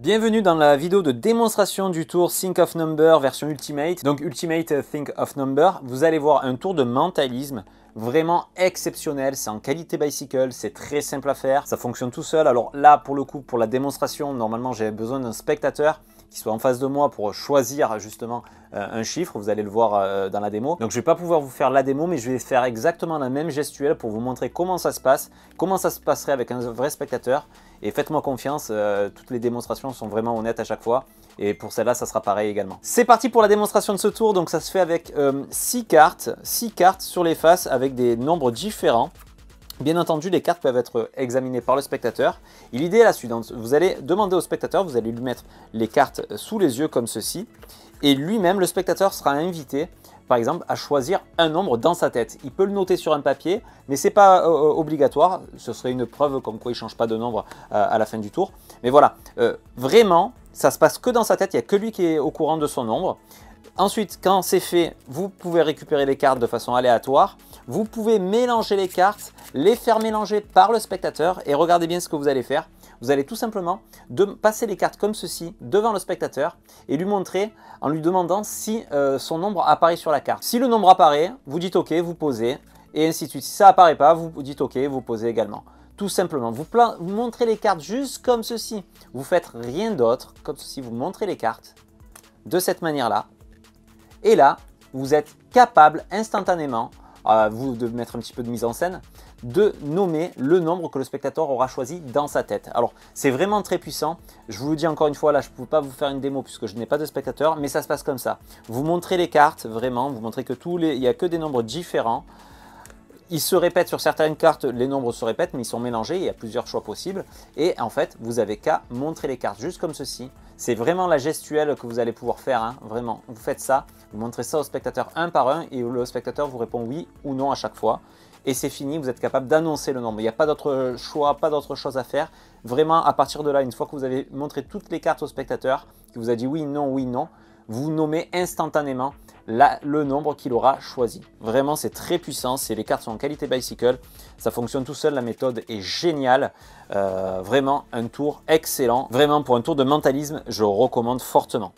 Bienvenue dans la vidéo de démonstration du tour Think of Number version Ultimate. Donc Ultimate Think of Number, vous allez voir un tour de mentalisme vraiment exceptionnel. C'est en qualité bicycle, c'est très simple à faire, ça fonctionne tout seul. Alors là, pour le coup, pour la démonstration, normalement j'ai besoin d'un spectateur qui soit en face de moi pour choisir justement un chiffre. Vous allez le voir dans la démo. Donc je ne vais pas pouvoir vous faire la démo, mais je vais faire exactement la même gestuelle pour vous montrer comment ça se passe, comment ça se passerait avec un vrai spectateur. Et faites-moi confiance, toutes les démonstrations sont vraiment honnêtes à chaque fois. Et pour celle-là, ça sera pareil également. C'est parti pour la démonstration de ce tour. Donc ça se fait avec 6 cartes sur les faces avec des nombres différents. Bien entendu, les cartes peuvent être examinées par le spectateur. Et l'idée est la suivante. Vous allez demander au spectateur, vous allez lui mettre les cartes sous les yeux comme ceci. Et lui-même, le spectateur sera invité, par exemple, à choisir un nombre dans sa tête. Il peut le noter sur un papier, mais ce n'est pas obligatoire. Ce serait une preuve comme quoi il ne change pas de nombre à la fin du tour. Mais voilà, vraiment, ça se passe que dans sa tête. Il n'y a que lui qui est au courant de son nombre. Ensuite, quand c'est fait, vous pouvez récupérer les cartes de façon aléatoire. Vous pouvez mélanger les cartes, les faire mélanger par le spectateur et regardez bien ce que vous allez faire. Vous allez tout simplement passer les cartes comme ceci devant le spectateur et lui montrer en lui demandant si son nombre apparaît sur la carte. Si le nombre apparaît, vous dites OK, vous posez et ainsi de suite. Si ça apparaît pas, vous dites OK, vous posez également. Tout simplement, vous montrez les cartes juste comme ceci. Vous faites rien d'autre, comme ceci, vous montrez les cartes de cette manière-là. Et là, vous êtes capable instantanément, à vous de mettre un petit peu de mise en scène, de nommer le nombre que le spectateur aura choisi dans sa tête. Alors, c'est vraiment très puissant. Je vous le dis encore une fois, là, je ne peux pas vous faire une démo puisque je n'ai pas de spectateur, mais ça se passe comme ça. Vous montrez les cartes, vraiment, vous montrez que il n'y a que des nombres différents. Ils se répètent sur certaines cartes, les nombres se répètent, mais ils sont mélangés, il y a plusieurs choix possibles. Et en fait, vous avez qu'à montrer les cartes juste comme ceci. C'est vraiment la gestuelle que vous allez pouvoir faire, hein, vraiment. Vous faites ça, vous montrez ça au spectateur un par un et le spectateur vous répond oui ou non à chaque fois. Et c'est fini, vous êtes capable d'annoncer le nombre. Il n'y a pas d'autre choix, pas d'autre chose à faire. Vraiment, à partir de là, une fois que vous avez montré toutes les cartes au spectateur, qui vous a dit oui, non, vous nommez instantanément le nombre qu'il aura choisi. Vraiment, c'est très puissant. Les cartes sont en qualité bicycle. Ça fonctionne tout seul. La méthode est géniale. Vraiment, un tour excellent. Vraiment, pour un tour de mentalisme, je recommande fortement.